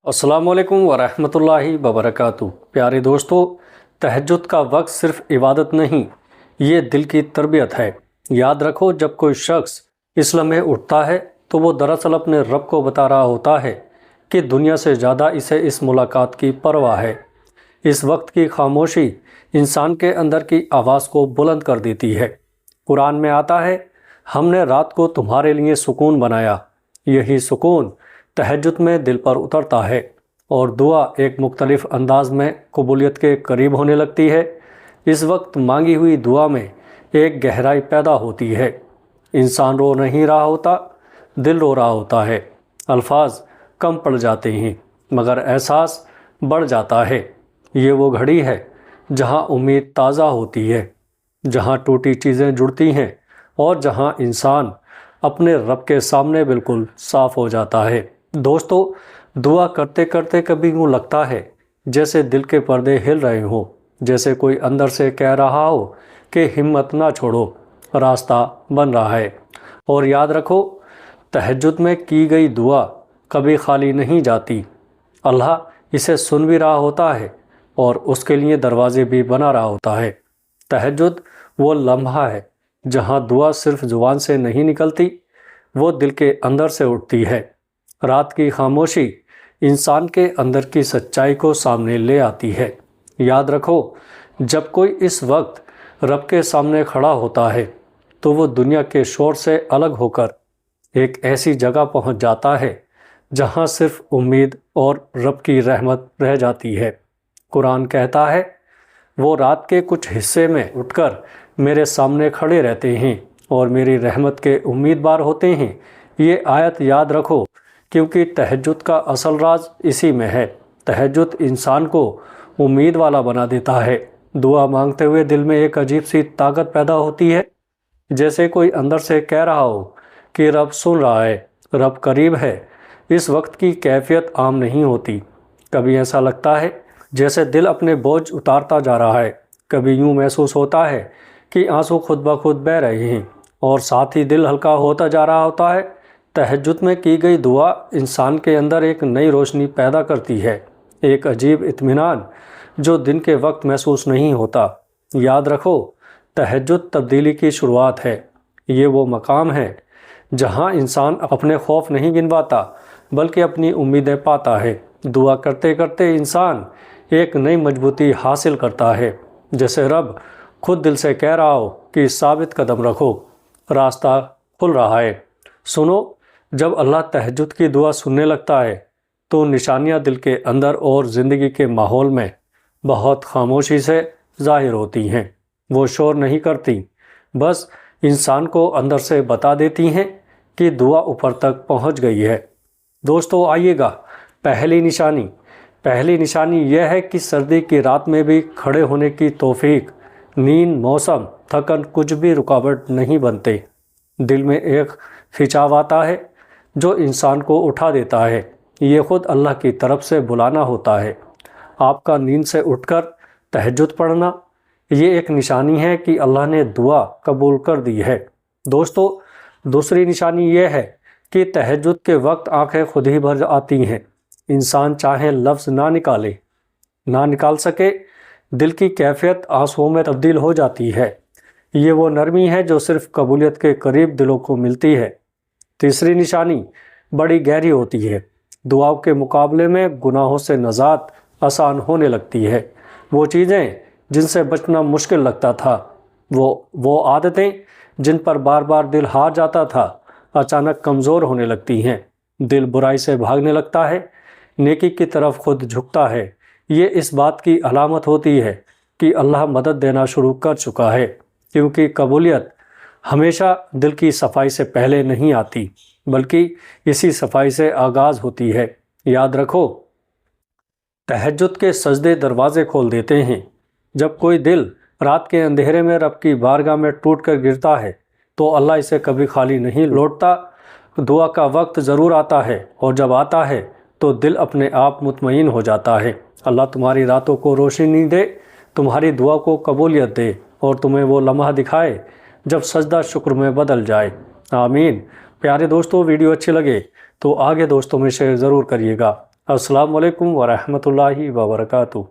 السلام علیکم ورحمۃ اللہ وبرکاتہ۔ پیارے دوستو، تہجد کا وقت صرف عبادت نہیں، یہ دل کی تربیت ہے۔ یاد رکھو، جب کوئی شخص اس لمحے اٹھتا ہے تو وہ دراصل اپنے رب کو بتا رہا ہوتا ہے کہ دنیا سے زیادہ اسے اس ملاقات کی پرواہ ہے۔ اس وقت کی خاموشی انسان کے اندر کی آواز کو بلند کر دیتی ہے۔ قرآن میں آتا ہے، ہم نے رات کو تمہارے لیے سکون بنایا۔ یہی سکون تہجد میں دل پر اترتا ہے اور دعا ایک مختلف انداز میں قبولیت کے قریب ہونے لگتی ہے۔ اس وقت مانگی ہوئی دعا میں ایک گہرائی پیدا ہوتی ہے۔ انسان رو نہیں رہا ہوتا، دل رو رہا ہوتا ہے۔ الفاظ کم پڑ جاتے ہیں مگر احساس بڑھ جاتا ہے۔ یہ وہ گھڑی ہے جہاں امید تازہ ہوتی ہے، جہاں ٹوٹی چیزیں جڑتی ہیں اور جہاں انسان اپنے رب کے سامنے بالکل صاف ہو جاتا ہے۔ دوستو، دعا کرتے کرتے کبھی یوں لگتا ہے جیسے دل کے پردے ہل رہے ہوں، جیسے کوئی اندر سے کہہ رہا ہو کہ ہمت نہ چھوڑو، راستہ بن رہا ہے۔ اور یاد رکھو، تہجد میں کی گئی دعا کبھی خالی نہیں جاتی۔ اللہ اسے سن بھی رہا ہوتا ہے اور اس کے لیے دروازے بھی بنا رہا ہوتا ہے۔ تہجد وہ لمحہ ہے جہاں دعا صرف زبان سے نہیں نکلتی، وہ دل کے اندر سے اٹھتی ہے۔ رات کی خاموشی انسان کے اندر کی سچائی کو سامنے لے آتی ہے۔ یاد رکھو، جب کوئی اس وقت رب کے سامنے کھڑا ہوتا ہے تو وہ دنیا کے شور سے الگ ہو کر ایک ایسی جگہ پہنچ جاتا ہے جہاں صرف امید اور رب کی رحمت رہ جاتی ہے۔ قرآن کہتا ہے، وہ رات کے کچھ حصے میں اٹھ کر میرے سامنے کھڑے رہتے ہیں اور میری رحمت کے امیدوار ہوتے ہیں۔ یہ آیت یاد رکھو، کیونکہ تہجد کا اصل راز اسی میں ہے۔ تہجد انسان کو امید والا بنا دیتا ہے۔ دعا مانگتے ہوئے دل میں ایک عجیب سی طاقت پیدا ہوتی ہے، جیسے کوئی اندر سے کہہ رہا ہو کہ رب سن رہا ہے، رب قریب ہے۔ اس وقت کی کیفیت عام نہیں ہوتی۔ کبھی ایسا لگتا ہے جیسے دل اپنے بوجھ اتارتا جا رہا ہے، کبھی یوں محسوس ہوتا ہے کہ آنسو خود بخود بہہ رہے ہیں اور ساتھ ہی دل ہلکا ہوتا جا رہا ہوتا ہے۔ تہجد میں کی گئی دعا انسان کے اندر ایک نئی روشنی پیدا کرتی ہے، ایک عجیب اطمینان جو دن کے وقت محسوس نہیں ہوتا۔ یاد رکھو، تہجد تبدیلی کی شروعات ہے۔ یہ وہ مقام ہے جہاں انسان اپنے خوف نہیں گنواتا بلکہ اپنی امیدیں پاتا ہے۔ دعا کرتے کرتے انسان ایک نئی مضبوطی حاصل کرتا ہے، جیسے رب خود دل سے کہہ رہا ہو کہ ثابت قدم رکھو، راستہ کھل رہا ہے۔ سنو، جب اللہ تہجد کی دعا سننے لگتا ہے تو نشانیاں دل کے اندر اور زندگی کے ماحول میں بہت خاموشی سے ظاہر ہوتی ہیں۔ وہ شور نہیں کرتی، بس انسان کو اندر سے بتا دیتی ہیں کہ دعا اوپر تک پہنچ گئی ہے۔ دوستو، آئیے گا، پہلی نشانی یہ ہے کہ سردی کی رات میں بھی کھڑے ہونے کی توفیق، نیند، موسم، تھکن کچھ بھی رکاوٹ نہیں بنتے۔ دل میں ایک کھنچاو آتا ہے جو انسان کو اٹھا دیتا ہے۔ یہ خود اللہ کی طرف سے بلانا ہوتا ہے۔ آپ کا نیند سے اٹھ کر تہجد پڑھنا، یہ ایک نشانی ہے کہ اللہ نے دعا قبول کر دی ہے۔ دوستو، دوسری نشانی یہ ہے کہ تہجد کے وقت آنکھیں خود ہی بھر آتی ہیں۔ انسان چاہے لفظ نہ نکال سکے، دل کی کیفیت آنسوؤں میں تبدیل ہو جاتی ہے۔ یہ وہ نرمی ہے جو صرف قبولیت کے قریب دلوں کو ملتی ہے۔ تیسری نشانی بڑی گہری ہوتی ہے۔ دعاؤں کے مقابلے میں گناہوں سے نجات آسان ہونے لگتی ہے۔ وہ چیزیں جن سے بچنا مشکل لگتا تھا، وہ عادتیں جن پر بار بار دل ہار جاتا تھا، اچانک کمزور ہونے لگتی ہیں۔ دل برائی سے بھاگنے لگتا ہے، نیکی کی طرف خود جھکتا ہے۔ یہ اس بات کی علامت ہوتی ہے کہ اللہ مدد دینا شروع کر چکا ہے، کیونکہ قبولیت ہمیشہ دل کی صفائی سے پہلے نہیں آتی بلکہ اسی صفائی سے آغاز ہوتی ہے۔ یاد رکھو، تہجد کے سجدے دروازے کھول دیتے ہیں۔ جب کوئی دل رات کے اندھیرے میں رب کی بارگاہ میں ٹوٹ کر گرتا ہے تو اللہ اسے کبھی خالی نہیں لوٹتا۔ دعا کا وقت ضرور آتا ہے اور جب آتا ہے تو دل اپنے آپ مطمئن ہو جاتا ہے۔ اللہ تمہاری راتوں کو روشنی دے، تمہاری دعا کو قبولیت دے اور تمہیں وہ لمحہ دکھائے جب سجدہ شکر میں بدل جائے۔ آمین۔ پیارے دوستو، ویڈیو اچھی لگے تو آگے دوستوں میں شیئر ضرور کریے گا۔ السلام علیکم ورحمۃ اللہ وبرکاتہ۔